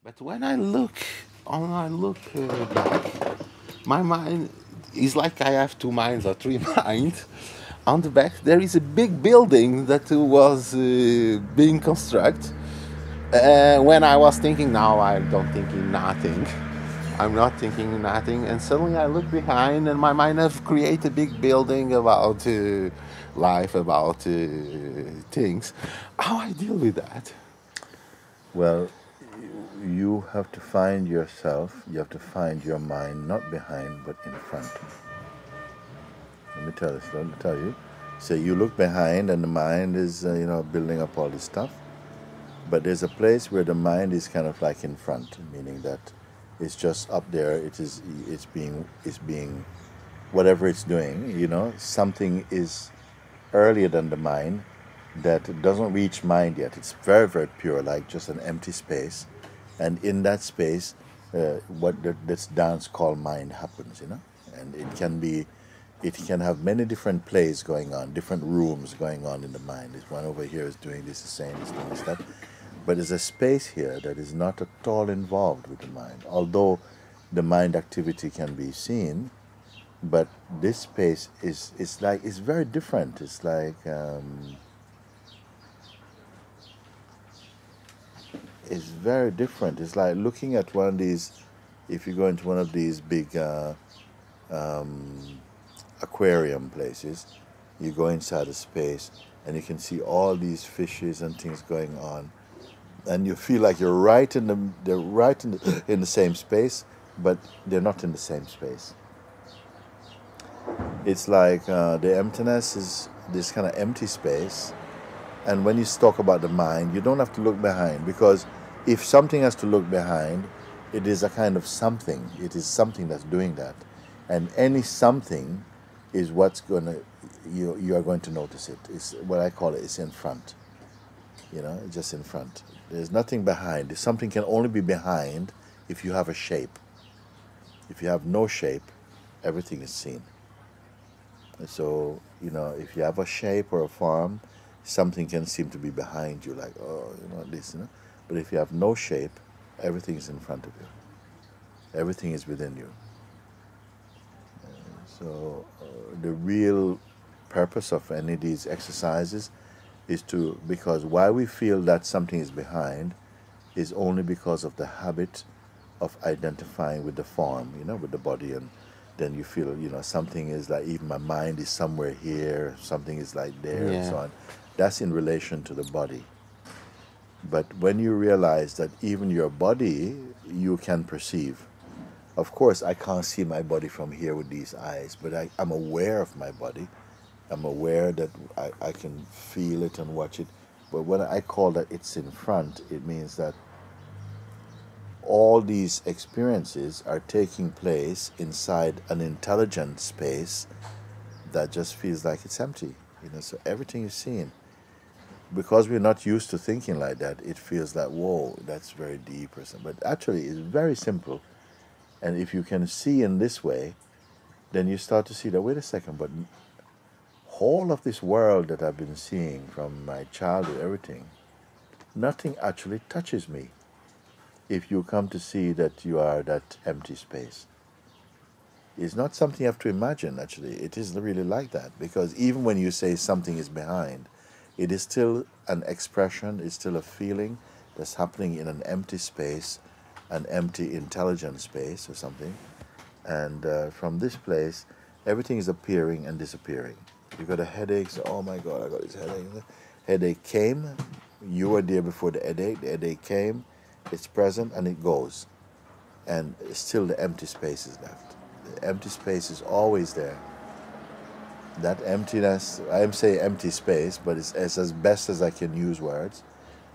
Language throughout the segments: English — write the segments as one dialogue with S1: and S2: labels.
S1: But when I look back, my mind is like I have two minds or three minds. On the back, there is a big building that was being constructed. When I was thinking, now I don't thinking nothing. I'm not thinking nothing, and suddenly I look behind, and my mind have created a big building about life, about things. How I deal with that?
S2: Well, you have to find yourself, you have to find your mind not behind but in front. Let me tell you. So you look behind and the mind is, building up all this stuff. But there's a place where the mind is kind of like in front, meaning that it's just up there. It's being, whatever it's doing, something is earlier than the mind that doesn't reach mind yet. It's very, very pure, like just an empty space. And in that space, this dance called mind happens. And it can have many different plays going on, different rooms going on in the mind. This one over here is doing this, is saying this, doing this, that. But there's a space here that is not at all involved with the mind. Although the mind activity can be seen, but this space is it's very different. It's like it's very different. It's like looking at one of these. If you go into one of these big aquarium places, you go inside a space and you can see all these fishes and things going on, and you feel like they're right in the same space, but they're not in the same space. It's like the emptiness is this kind of empty space. And when you talk about the mind, you don't have to look behind, because if something has to look behind, it is a kind of something. It is something that's doing that. And any something is what's going to, you are going to notice it. It's what I call it, it's in front. It's just in front. There's nothing behind. Something can only be behind if you have a shape. If you have no shape, everything is seen. And so, if you have a shape or a form, something can seem to be behind you, like, this. But if you have no shape, everything is in front of you. Everything is within you. So the real purpose of any of these exercises is because why we feel that something is behind is only because of the habit of identifying with the form, with the body, and then you feel, something is like, even my mind is somewhere here, something is like there, and so
S1: Yeah.
S2: on. That's in relation to the body. But when you realize that even your body, you can perceive. Of course, I can't see my body from here with these eyes, but I'm aware of my body. I'm aware that I can feel it and watch it. But when I call that it's in front, it means that all these experiences are taking place inside an intelligent space that just feels like it's empty. So everything is seen. Because we're not used to thinking like that, it feels like, whoa, that's very deep or something. But actually, it's very simple. And if you can see in this way, then you start to see that, wait a second, but whole of this world that I've been seeing from my childhood, everything, nothing actually touches me if you come to see that you are that empty space. It's not something you have to imagine, actually. It isn't really like that, because even when you say something is behind, it is still an expression, it's still a feeling that's happening in an empty space, an empty intelligent space or something. And from this place, everything is appearing and disappearing. You got a headache, so, oh my God, I got this headache. Headache came, you were there before the headache came, it's present and it goes. And still the empty space is left. The empty space is always there. That emptiness, I'm saying empty space, but it's as best as I can use words,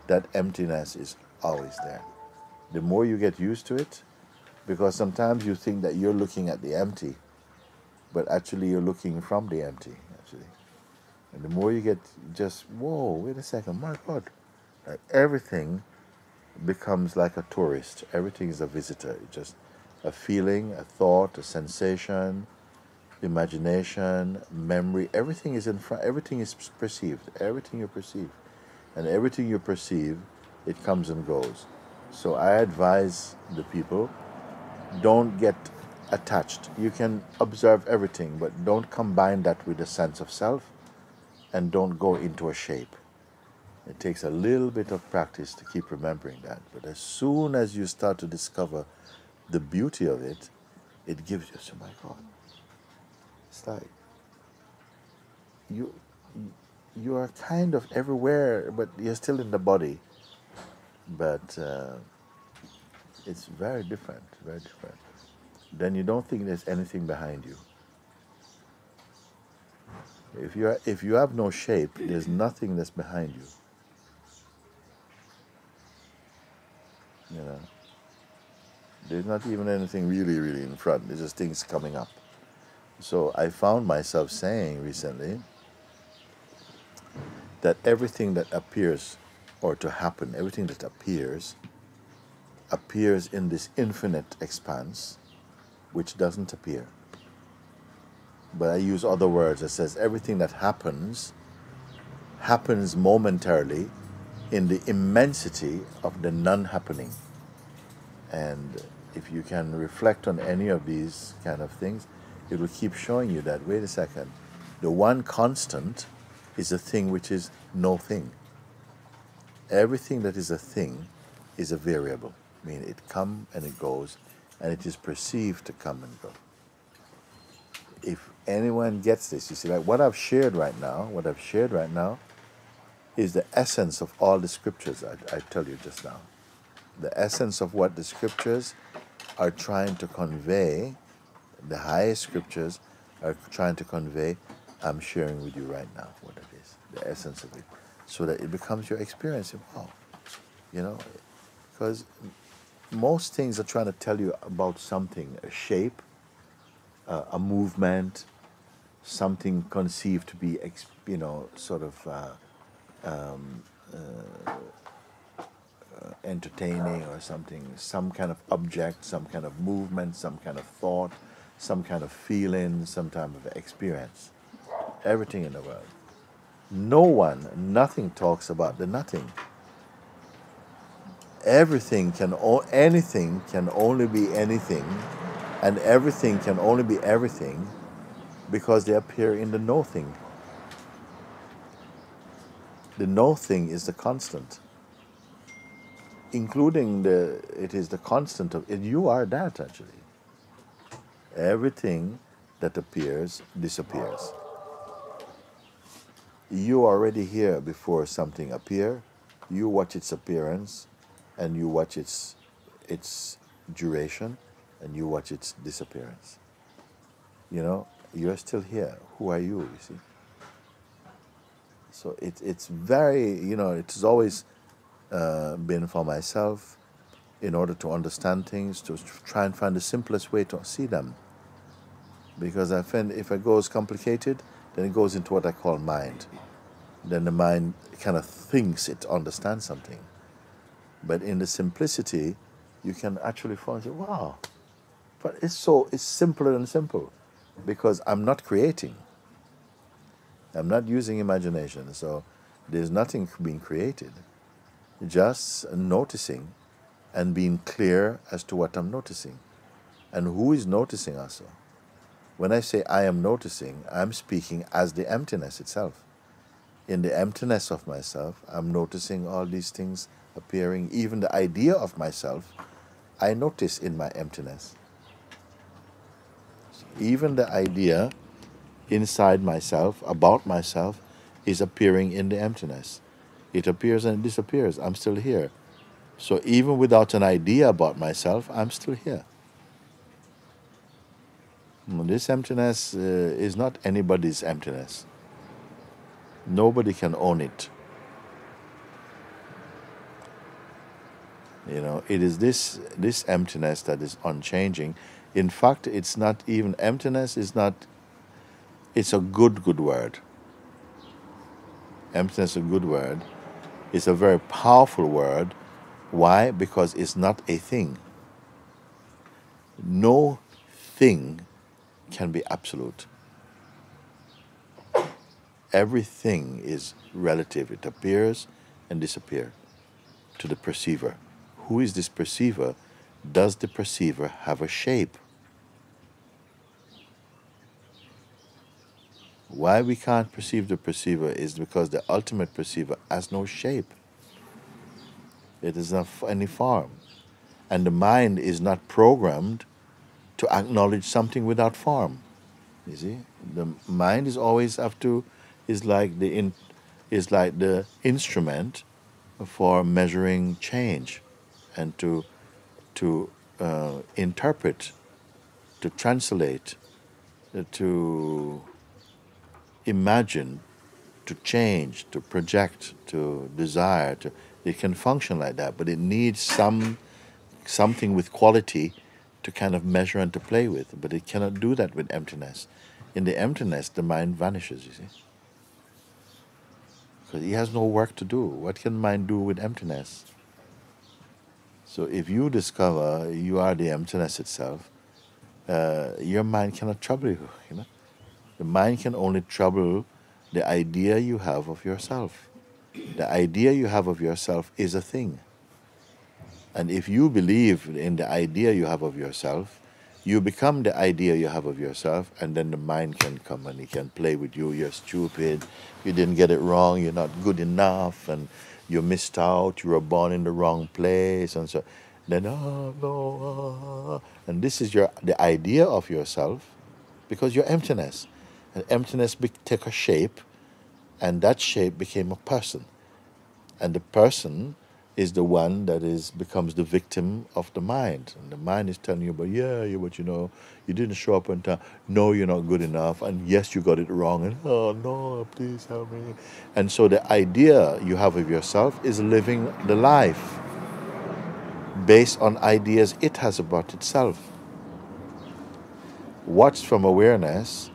S2: that emptiness is always there. The more you get used to it, because sometimes you think that you're looking at the empty, but actually you're looking from the empty, actually. And the more you get just, whoa, wait a second, my God. Like everything becomes like a tourist. Everything is a visitor. It's just a feeling, a thought, a sensation, imagination, memory. Everything is in front. Everything is perceived. Everything you perceive. And everything you perceive, it comes and goes. So I advise the people, don't get attached. You can observe everything, but don't combine that with a sense of self, and don't go into a shape. It takes a little bit of practice to keep remembering that. But as soon as you start to discover the beauty of it, it gives you, oh my God, it's like you you are kind of everywhere, but you're still in the body. But it's very different, very different. Then you don't think there's anything behind you. If you have no shape, there's nothing that's behind you. You know, there's not even anything really, really in front. There's just things coming up. So I found myself saying recently that everything that appears, or to happen, everything that appears in this infinite expanse, which doesn't appear. But I use other words that says everything that happens momentarily in the immensity of the non-happening. And if you can reflect on any of these kind of things, it will keep showing you that, wait a second, the one constant is a thing which is no thing. Everything that is a thing is a variable. I mean, it comes and it goes, and it is perceived to come and go. If anyone gets this, you see, like what I've shared right now is the essence of all the scriptures I tell you just now. The essence of what the scriptures are trying to convey, the highest scriptures are trying to convey, I'm sharing with you right now what it is, the essence of it, so that it becomes your experience. Wow, you know, because most things are trying to tell you about something, a shape, a movement, something conceived to be, sort of entertaining or something, some kind of object, some kind of movement, some kind of thought, some kind of feeling, some type of experience. Everything in the world. Nothing talks about the nothing. Anything can only be anything, and everything can only be everything because they appear in the no thing. The no thing is the constant, including it is the constant of it. You are that actually. Everything that appears disappears. You are already here before something appear. You watch its appearance, and you watch its duration, and you watch its disappearance. You know, you're still here. Who are you? You see. So it's very, it's always been for myself, in order to understand things, to try and find the simplest way to see them. Because I find if it goes complicated, then it goes into what I call mind. Then the mind kind of thinks it understands something. But in the simplicity, you can actually find, wow, but it's simpler than simple, because I'm not creating. I'm not using imagination, so there's nothing being created. Just noticing and being clear as to what I'm noticing. And who is noticing also? When I say I am noticing, I'm speaking as the emptiness itself. In the emptiness of myself, I'm noticing all these things appearing. Even the idea of myself, I notice in my emptiness. Even the idea inside myself, about myself, is appearing in the emptiness. It appears and it disappears. I'm still here. So even without an idea about myself, I'm still here. This emptiness is not anybody's emptiness. Nobody can own it. It is this emptiness that is unchanging. In fact, it's not even emptiness. It's a good word. Emptiness is a good word. It's a very powerful word. Why? Because it's not a thing. No thing can be absolute. Everything is relative. It appears and disappears to the perceiver. who is this perceiver? Does the perceiver have a shape? Why we can't perceive the perceiver is because the ultimate perceiver has no shape. It is not any form. And the mind is not programmed to acknowledge something without form. You see? The mind is always is like the instrument for measuring change and to interpret, to translate, to imagine, to change, to project, to desire. It can function like that, but it needs something with quality to kind of measure and to play with. But it cannot do that with emptiness. In the emptiness, the mind vanishes, you see. Because he has no work to do. What can mind do with emptiness? So if you discover you are the emptiness itself, your mind cannot trouble you, you know. The mind can only trouble the idea you have of yourself. The idea you have of yourself is a thing. And if you believe in the idea you have of yourself, you become the idea you have of yourself, and then the mind can come and it can play with you. You're stupid, you didn't get it wrong, you're not good enough, and you missed out, you were born in the wrong place, and so then, and this is the idea of yourself, because you're emptiness. And emptiness take a shape, and that shape became a person. And the person is the one that becomes the victim of the mind. And the mind is telling you, but you didn't show up on time. No, you're not good enough. And yes, you got it wrong. And oh no, please help me. And so the idea you have of yourself is living the life based on ideas it has about itself. Watch from awareness,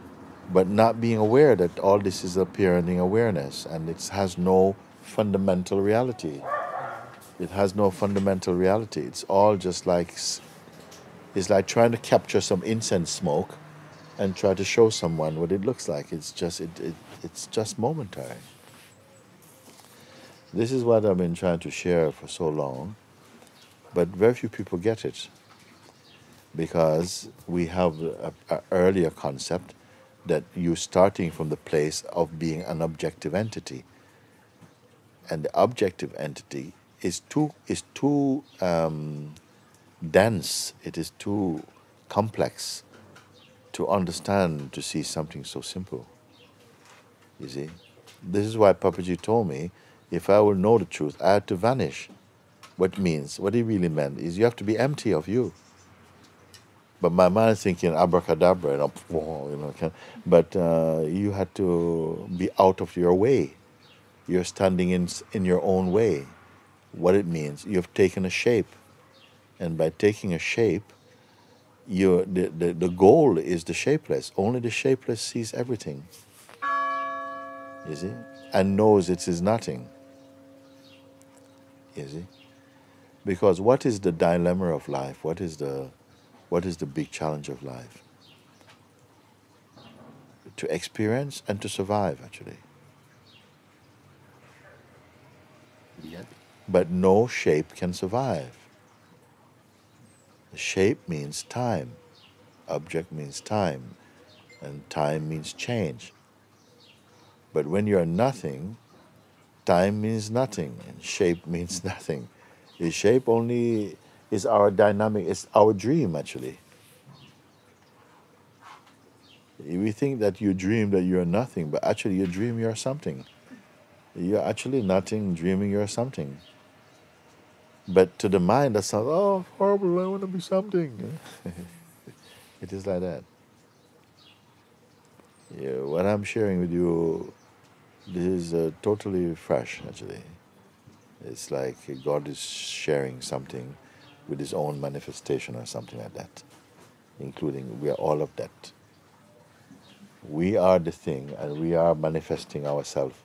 S2: but not being aware that all this is appearing in awareness, and it has no fundamental reality. It has no fundamental reality. It's all just it's like trying to capture some incense smoke and try to show someone what it looks like. It's just momentary. This is what I've been trying to share for so long, but very few people get it, because we have an earlier concept that you're starting from the place of being an objective entity. And the objective entity is too dense, it is too complex to understand, to see something so simple. You see? This is why Papaji told me, if I will know the truth, I had to vanish. What he really meant is you have to be empty of you. But my mind is thinking abracadabra, but you had to be out of your way. You're standing in your own way. What it means, you've taken a shape. And by taking a shape, the goal is the shapeless. Only the shapeless sees everything. You see? And knows it is nothing. You see? Because what is the dilemma of life? What is the big challenge of life? To experience and to survive, actually.
S1: Yep.
S2: But no shape can survive. The shape means time. Object means time. And time means change. But when you're nothing, time means nothing, and shape means nothing. The shape only is our dynamic, it's our dream, actually. We think that you dream that you're nothing, but actually you dream you're something. You're actually nothing, dreaming you're something. But to the mind, that sounds, oh, horrible, I want to be something. It is like that. Yeah, what I'm sharing with you, this is totally fresh, actually. It's like God is sharing something with his own manifestation or something like that, including we are all of that. We are the thing, and we are manifesting ourselves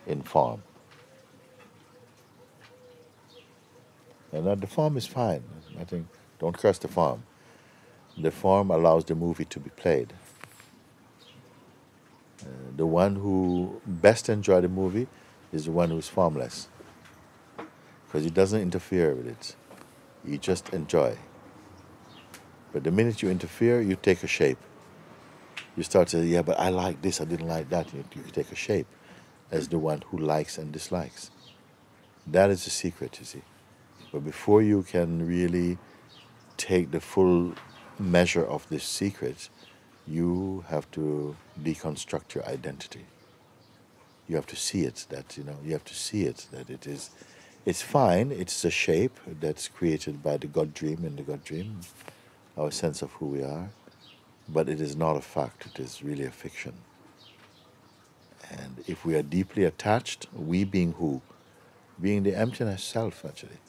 S2: in form. And the form is fine. I think, don't curse the form. The form allows the movie to be played. The one who best enjoys the movie is the one who's formless, because it doesn't interfere with it. You just enjoy. But the minute you interfere, you take a shape. You start to say, yeah, but I like this, I didn't like that. You take a shape as the one who likes and dislikes. That is the secret, you see. But before you can really take the full measure of this secret, you have to deconstruct your identity. You have to see it, that, you have to see it, that it's fine, it's a shape that's created by the God dream and the God dream, our sense of who we are, but it is not a fact, it is really a fiction. And if we are deeply attached, we being who? Being the emptiness self, actually.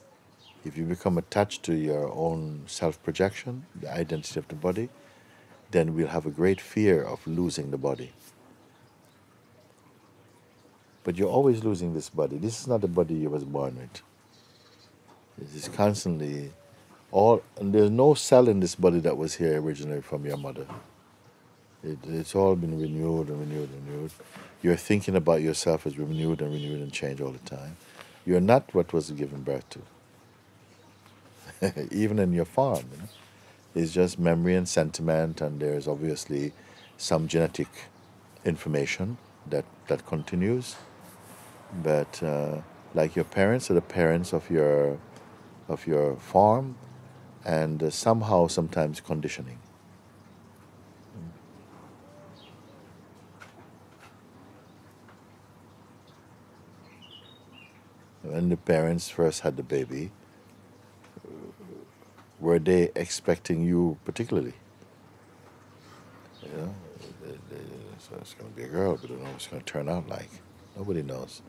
S2: If you become attached to your own self-projection, the identity of the body, then we'll have a great fear of losing the body. But you're always losing this body. This is not the body you was born with. It is constantly and there's no cell in this body that was here originally from your mother. It's all been renewed and renewed and renewed. Your thinking about yourself is renewed and changed all the time. You're not what was given birth to. Even in your form, it's just memory and sentiment, and there's obviously some genetic information that continues. But like your parents are the parents of your form, and somehow sometimes conditioning. When the parents first had the baby, were they expecting you particularly? So it's going to be a girl, but I don't know what it's going to turn out like. Nobody knows.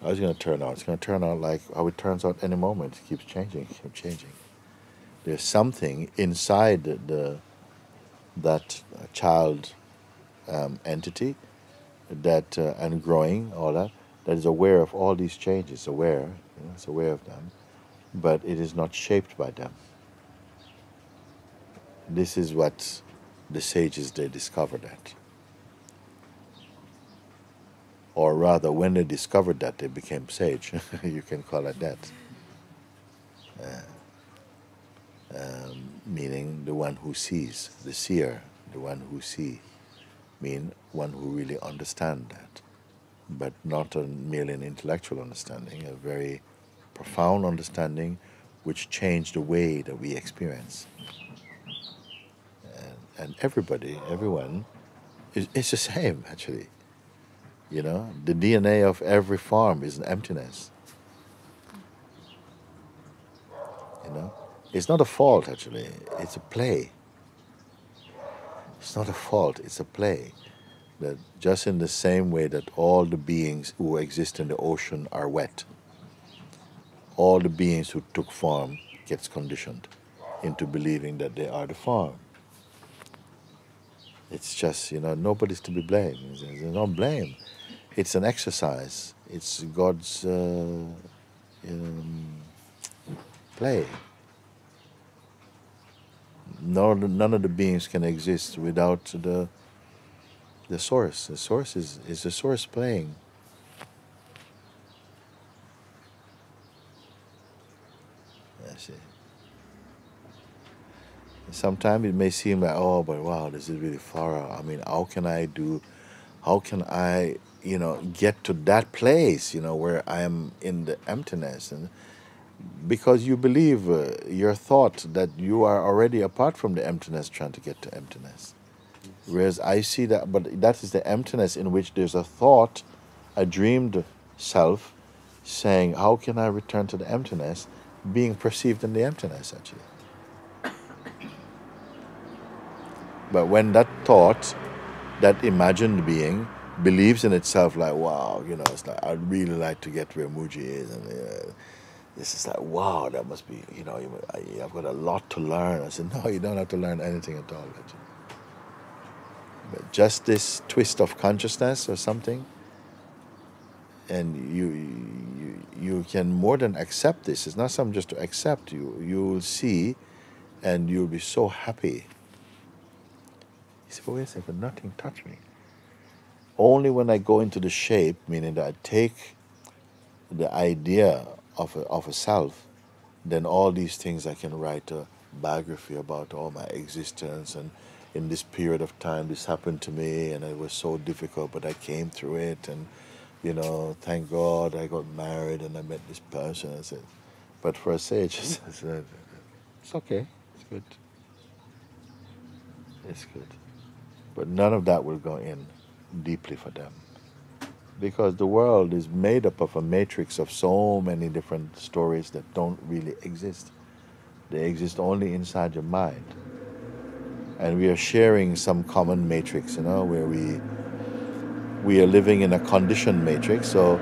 S2: How is it going to turn out? It's going to turn out like how it turns out any moment. It keeps changing, There's something inside that child entity that and growing, all that is aware of all these changes, it's aware of them, but it is not shaped by them. This is what the sages, they discovered that. Or rather, when they discovered that, they became sage. You can call it that. Meaning the one who sees, the seer, the one who see, mean one who really understand that, but not merely an intellectual understanding, a very profound understanding which changed the way that we experience. And everyone, it's the same, actually. The DNA of every form is an emptiness. It's not a fault, actually. It's a play. It's not a fault, it's a play. That just in the same way that all the beings who exist in the ocean are wet, all the beings who took form gets conditioned into believing that they are the form. It's just, nobody's to be blamed. There's no blame. It's an exercise. It's God's play. None of the beings can exist without the source. The source is the source playing. I see. Sometimes it may seem like, oh, but wow, this is really far out. I mean, how can I get to that place, where I am in the emptiness? And because you believe your thought that you are already apart from the emptiness, trying to get to emptiness. Whereas I see that, but that is the emptiness in which there's a thought, a dreamed self, saying, how can I return to the emptiness, being perceived in the emptiness, actually. But when that thought, that imagined being, believes in itself like, wow, it's like, I'd really like to get where Mooji is, and this is like, wow, that must be, I've got a lot to learn. I said, no, you don't have to learn anything at all, actually. But just this twist of consciousness or something, and you can more than accept this. It's not something just to accept. You'll see, and you'll be so happy. He said, but wait a second, nothing touched me. Only when I go into the shape, meaning that I take the idea of a self, then all these things I can write a biography about all my existence, and in this period of time this happened to me and it was so difficult, but I came through it, and thank God I got married and I met this person. I said, but for a sage, I said, it's okay, it's good, it's good. But none of that will go in deeply for them, because the world is made up of a matrix of so many different stories that don't really exist. They exist only inside your mind. And we are sharing some common matrix, where we are living in a conditioned matrix. So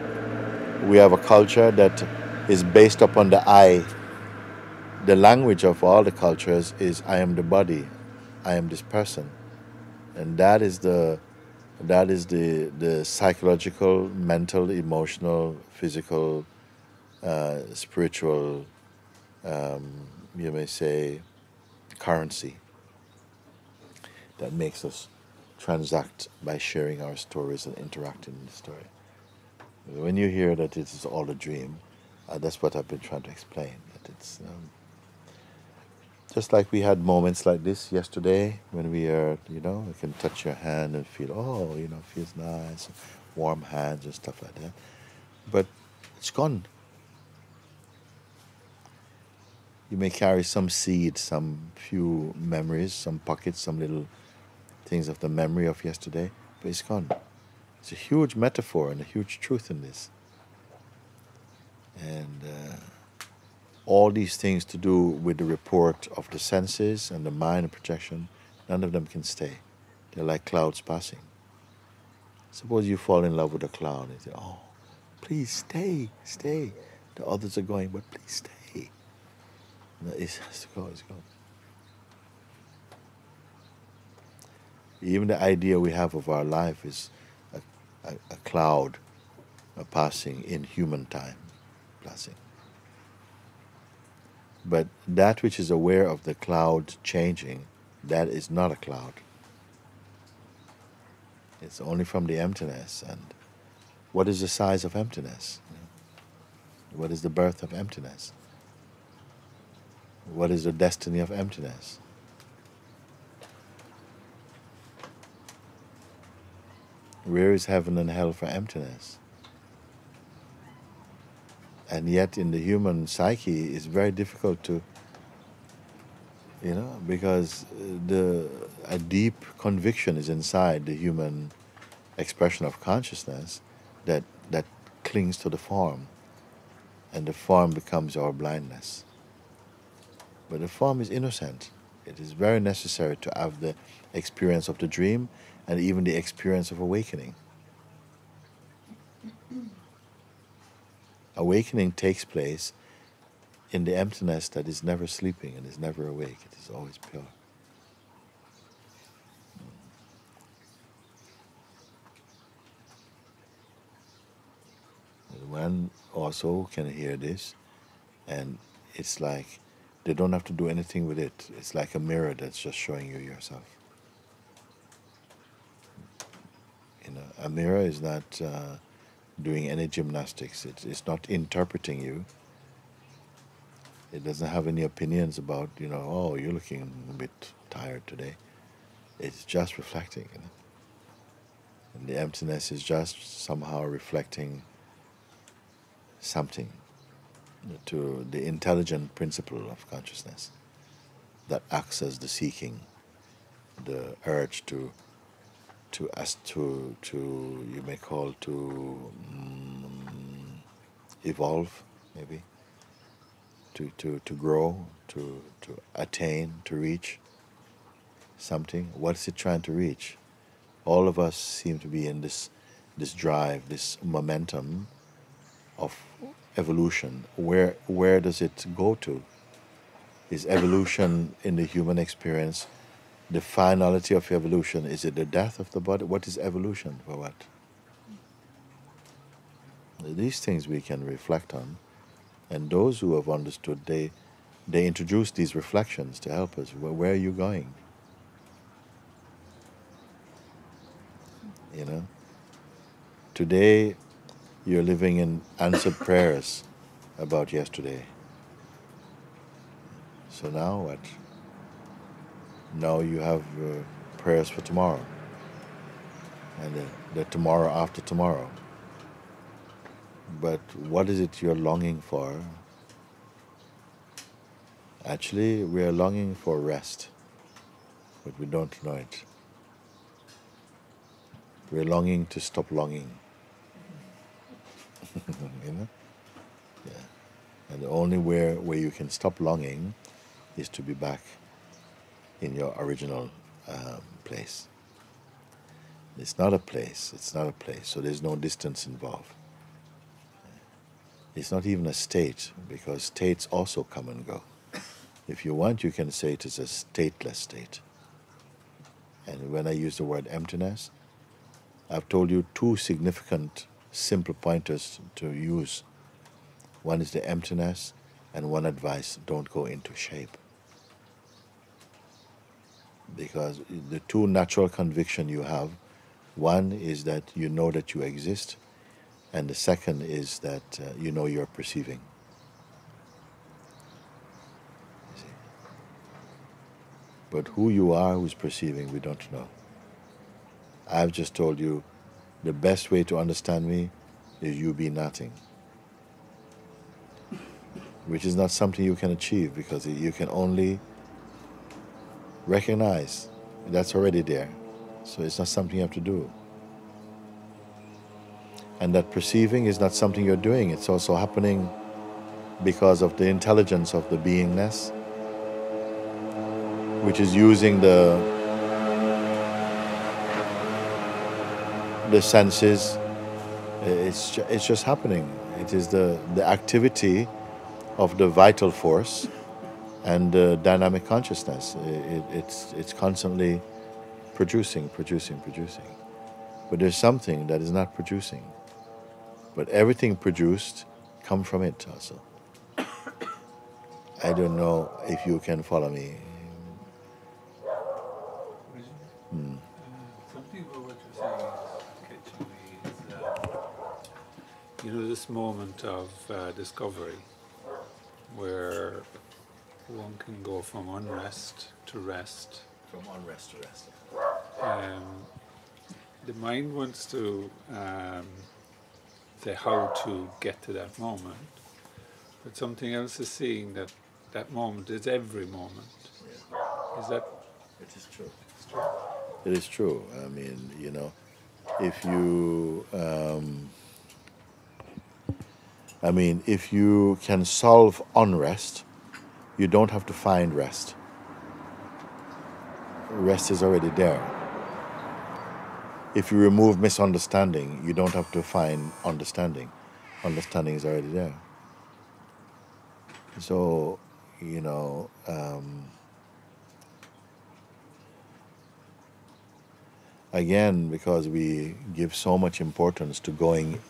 S2: we have a culture that is based upon the I. The language of all the cultures is I am the body, I am this person. And that is the psychological, mental, emotional, physical, spiritual, you may say, currency that makes us transact by sharing our stories and interacting in the story. When you hear that it is all a dream, that's what I've been trying to explain. That it's just like we had moments like this yesterday when we are, you can touch your hand and feel, oh, feels nice, warm hands and stuff like that. But it's gone. You may carry some seeds, some few memories, some pockets, some little things of the memory of yesterday, but it's gone. It's a huge metaphor and a huge truth in this. And all these things to do with the report of the senses and the mind and projection, none of them can stay. They're like clouds passing. Suppose you fall in love with a cloud and say, oh, please stay, stay. The others are going, but please stay. No, it has to go, it's gone. Even the idea we have of our life is a cloud passing in human time, passing. But that which is aware of the cloud changing, that is not a cloud. It's only from the emptiness. And what is the size of emptiness? What is the birth of emptiness? What is the destiny of emptiness? Where is heaven and hell for emptiness? And yet in the human psyche it's very difficult to, because a deep conviction is inside the human expression of consciousness that clings to the form, and the form becomes our blindness. But the form is innocent. It is very necessary to have the experience of the dream and even the experience of awakening. Awakening takes place in the emptiness that is never sleeping and is never awake. It is always pure. And one also can hear this, and it's like they don't have to do anything with it. It's like a mirror that's just showing you yourself. A mirror is not doing any gymnastics. It's not interpreting you. It doesn't have any opinions about, oh, you're looking a bit tired today. It's just reflecting. And the emptiness is just somehow reflecting something to the intelligent principle of consciousness that acts as the seeking, the urge to you may call to evolve, maybe, to grow, to attain, to reach something. What is it trying to reach? All of us seem to be in this drive, this momentum of evolution. Where does it go to? Is evolution in the human experience the finality of evolution? Is it the death of the body? What is evolution for what? These things we can reflect on, and those who have understood, they introduce these reflections to help us. Where are you going? Today you're living in answered prayers about yesterday. So now what? Now you have prayers for tomorrow, and the tomorrow after tomorrow. But what is it you're longing for? Actually, we are longing for rest, but we don't know it. We're longing to stop longing. You know? Yeah. And the only where you can stop longing is to be back in your original place. It's not a place, it's not a place, so there's no distance involved. It's not even a state, because states also come and go. If you want, you can say it is a stateless state. And when I use the word emptiness, I've told you two significant simple pointers to use. One is the emptiness, and one advice: don't go into shape. Because the two natural conviction you have, one is that you know that you exist, and the second is that you know you're perceiving. You see? But who you are, who's perceiving, we don't know. I've just told you the best way to understand me is you be nothing. Which is not something you can achieve, because you can only recognize that's already there. So it's not something you have to do. And that perceiving is not something you're doing. It's also happening because of the intelligence of the beingness, which is using the senses. It's just happening. It is the activity of the vital force and the dynamic consciousness. It's constantly producing. But there's something that is not producing. But everything produced comes from it also. I don't know if you can follow me.
S3: Something about what you're saying is catching me is, this moment of discovery, where one can go from unrest to rest.
S2: From unrest to rest.
S3: The mind wants to say how to get to that moment, but something else is seeing that that moment is every moment. Yeah. Is that?
S2: It is true. It's true. It is true. I mean, if you can solve unrest, you don't have to find rest. Rest is already there. If you remove misunderstanding, you don't have to find understanding. Understanding is already there. So, again, because we give so much importance to going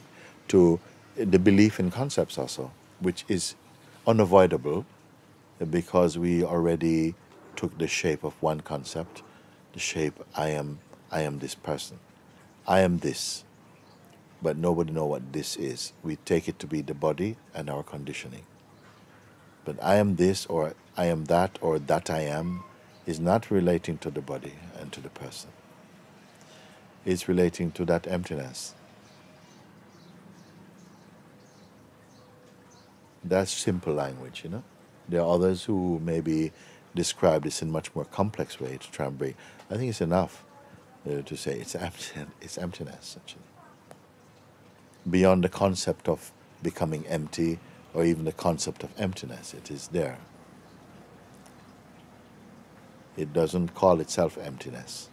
S2: to the belief in concepts also, which is unavoidable, because we already took the shape of one concept, the shape I am this person. I am this, but nobody knows what this is. We take it to be the body and our conditioning. But I am this, or I am that, or that I am, is not relating to the body and to the person. It's relating to that emptiness. That's simple language, There are others who maybe describe this in much more complex way to try and bring. I think it's enough to say it's emptiness, actually. Beyond the concept of becoming empty, or even the concept of emptiness, it is there. It doesn't call itself emptiness.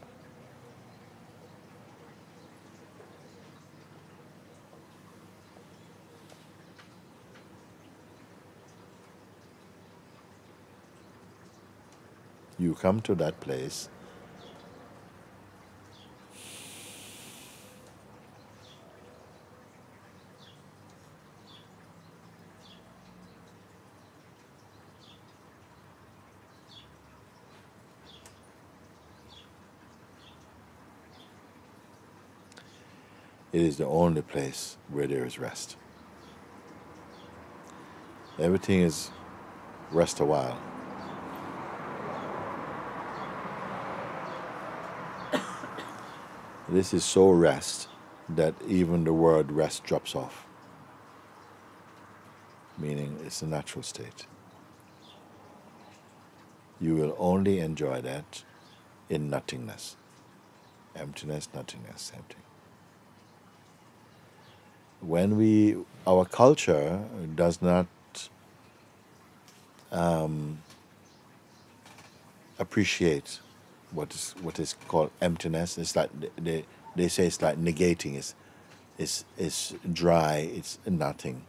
S2: You come to that place, it is the only place where there is rest. Everything is rest a while. This is so rest that even the word rest drops off, meaning it's a natural state. You will only enjoy that in nothingness. Emptiness, nothingness, empty. When our culture does not appreciate what is called emptiness, it's like they say it's like negating, it's dry, it's nothing.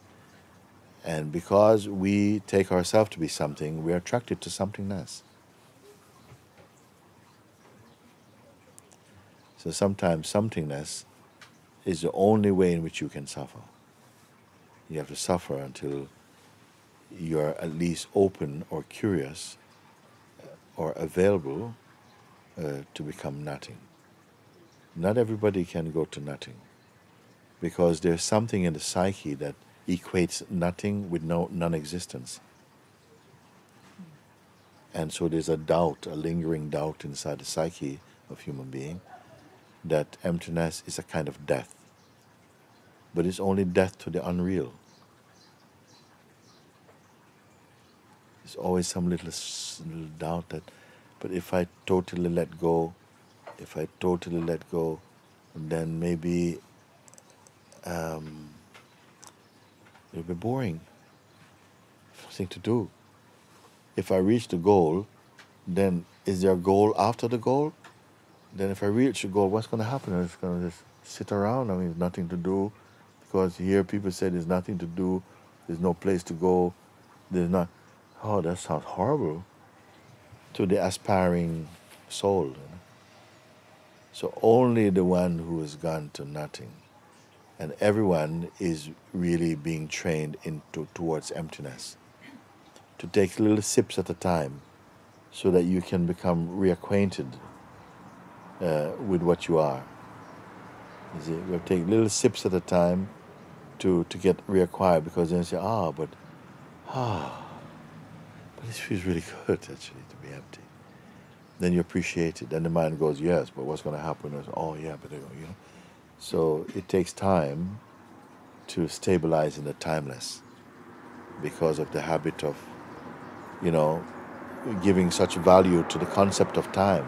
S2: And because we take ourselves to be something, we're attracted to somethingness. So sometimes somethingness is the only way in which you can suffer. You have to suffer until you're at least open or curious or available to become nothing. Not everybody can go to nothing, because there's something in the psyche that equates nothing with non-existence. And so there's a doubt, a lingering doubt inside the psyche of human being that emptiness is a kind of death. But it's only death to the unreal. There's always some little doubt that, but if I totally let go, then maybe it'll be boring. Nothing to do. If I reach the goal, then is there a goal after the goal? Then if I reach the goal, what's going to happen? I'm just going to just sit around. I mean, there's nothing to do. Because here people say there's nothing to do, there's no place to go, there's not. Oh, that sounds horrible to the aspiring soul. You know? So only the one who has gone to nothing, and everyone is really being trained towards emptiness, to take little sips at a time, so that you can become reacquainted with what you are. You see, we have to take little sips at a time to get reacquired, because then you say, but this feels really good actually to be empty. Then you appreciate it. Then the mind goes, yes, but what's going to happen is, So it takes time to stabilize in the timeless, because of the habit of, giving such value to the concept of time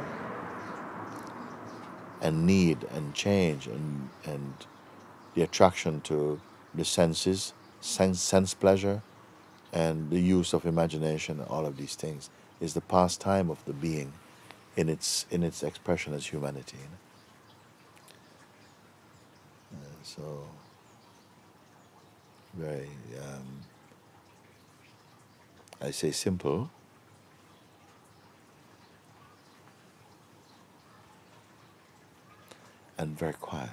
S2: and need and change and the attraction to the senses, sense pleasure, and the use of imagination. All of these things is the pastime of the being in its expression as humanity. So very, I say simple, and very quiet.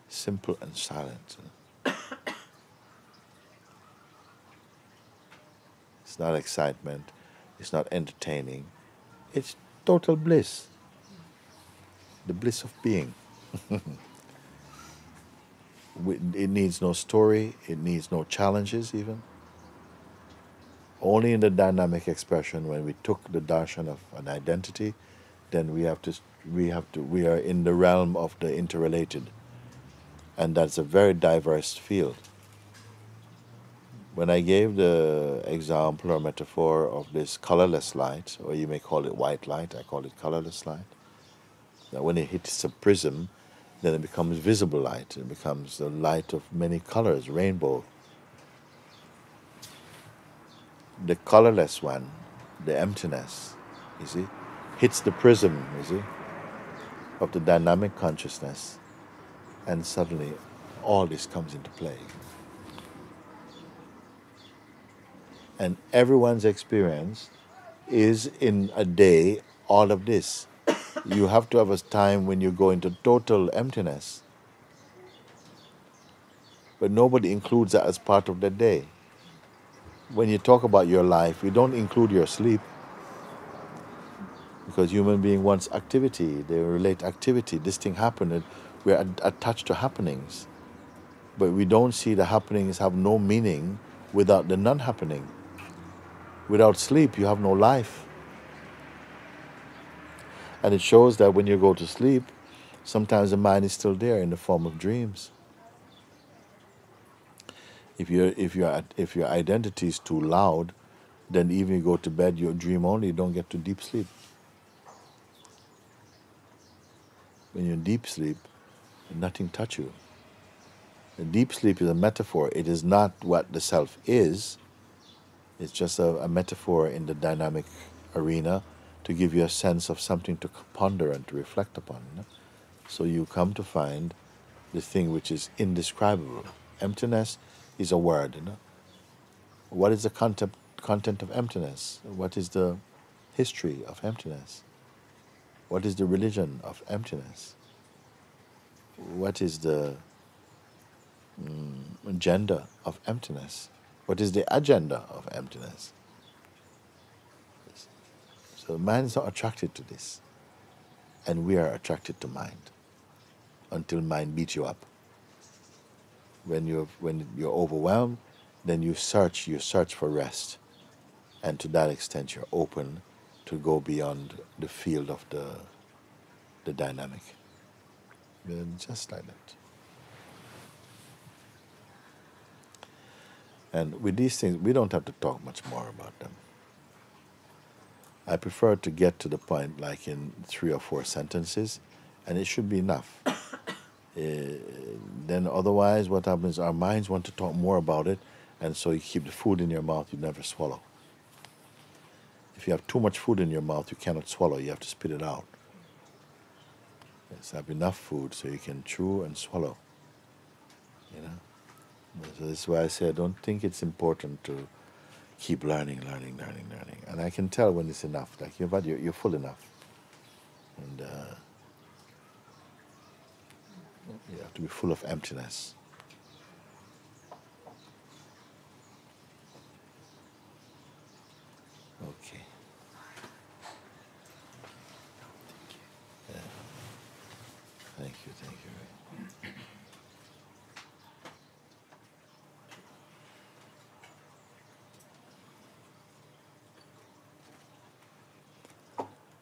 S2: Simple and silent. It's not excitement, it's not entertaining, it's total bliss. The bliss of being. It needs no story, it needs no challenges even. Only in the dynamic expression, when we took the darshan of an identity, then we are in the realm of the interrelated. And that's a very diverse field. When I gave the example or metaphor of this colorless light, or you may call it white light, I call it colorless light, that when it hits a prism, then it becomes visible light. It becomes the light of many colors, rainbow. The colorless one, the emptiness, you see, hits the prism, you see, of the dynamic consciousness, and suddenly all this comes into play. And everyone's experience is in a day all of this. You have to have a time when you go into total emptiness. But nobody includes that as part of the day. When you talk about your life, you don't include your sleep. Because human being wants activity. They relate activity. This thing happened, and we're attached to happenings. But we don't see the happenings have no meaning without the non-happening. Without sleep, you have no life. And it shows that when you go to sleep, sometimes the mind is still there in the form of dreams. If your identity is too loud, then even you go to bed, you dream only, you don't get to deep sleep. When you're in deep sleep, nothing touch you. The deep sleep is a metaphor. It is not what the self is. It's just a metaphor in the dynamic arena to give you a sense of something to ponder and to reflect upon. You know? So you come to find the thing which is indescribable. Emptiness is a word. You know? What is the content of emptiness? What is the history of emptiness? What is the religion of emptiness? What is the agenda of emptiness? What is the agenda of emptiness? So mind is not attracted to this. And we are attracted to mind until mind beats you up. When you're overwhelmed, then you search for rest. And to that extent you're open to go beyond the field of the dynamic. Just like that. And with these things, we don't have to talk much more about them. I prefer to get to the point like in 3 or 4 sentences, and it should be enough. Then otherwise what happens, our minds want to talk more about it, and so you keep the food in your mouth, you never swallow. If you have too much food in your mouth, you cannot swallow, you have to spit it out. Yes, have enough food so you can chew and swallow. You know? So that's why I say I don't think it's important to keep learning. And I can tell when it's enough, like you're full enough. And you have to be full of emptiness. Okay. Yeah. Thank you.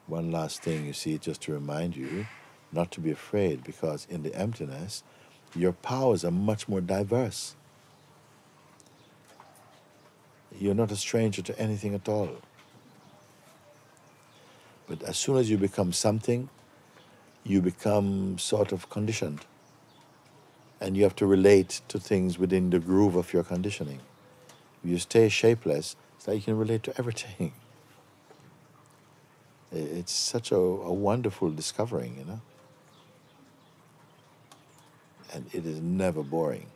S2: One last thing, you see, just to remind you not to be afraid, because in the emptiness, your powers are much more diverse. You're not a stranger to anything at all. But as soon as you become something, you become sort of conditioned. And you have to relate to things within the groove of your conditioning. If you stay shapeless, it's like you can relate to everything. It's such a wonderful discovering, you know. And it is never boring.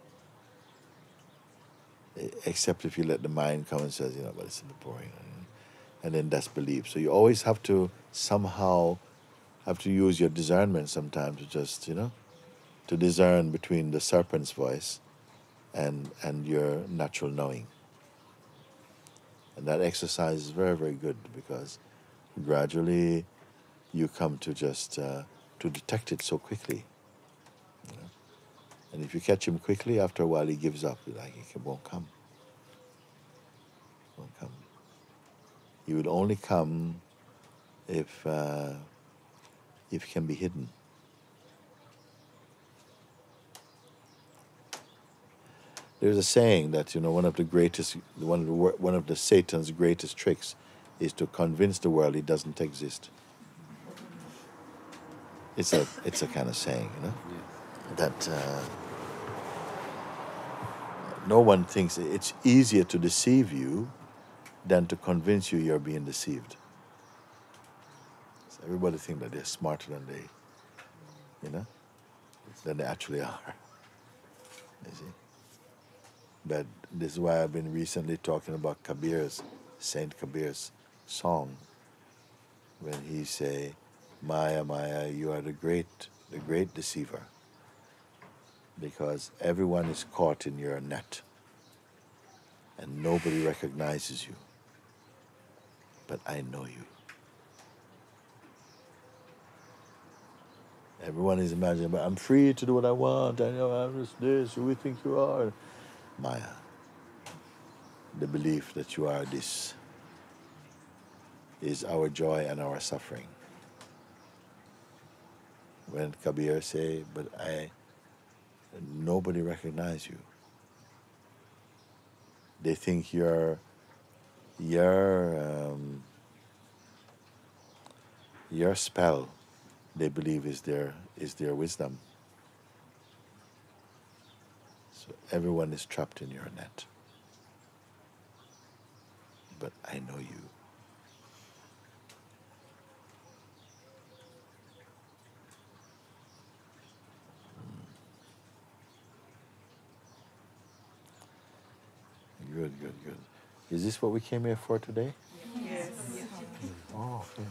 S2: Except if you let the mind come and says, but it's a bit boring. And then that's belief. So you always have to somehow have to use your discernment sometimes to just, to discern between the serpent's voice and your natural knowing. And that exercise is very, very good, because gradually you come to just to detect it so quickly. And if you catch him quickly, after a while he gives up. Like, it won't come. Won't come. He will only come if it can be hidden. There's a saying that one of the Satan's greatest tricks is to convince the world he doesn't exist. It's a kind of saying, that no one thinks it's easier to deceive you than to convince you you're being deceived. So everybody thinks that they're smarter than they actually are. You see? But this is why I've been recently talking about Saint Kabir's song, when he say, Maya, Maya, you are the great deceiver, because everyone is caught in your net and nobody recognizes you, but I know you. Everyone is imagining, but I'm free to do what I want, I'm just this, who we think you are. Maya, the belief that you are this is our joy and our suffering. When Kabir say, but nobody recognize you. They think your spell, they believe is their wisdom. So everyone is trapped in your net. But I know you. Good, good, good. Is this what we came here for today?
S4: Yes.
S2: Oh, okay.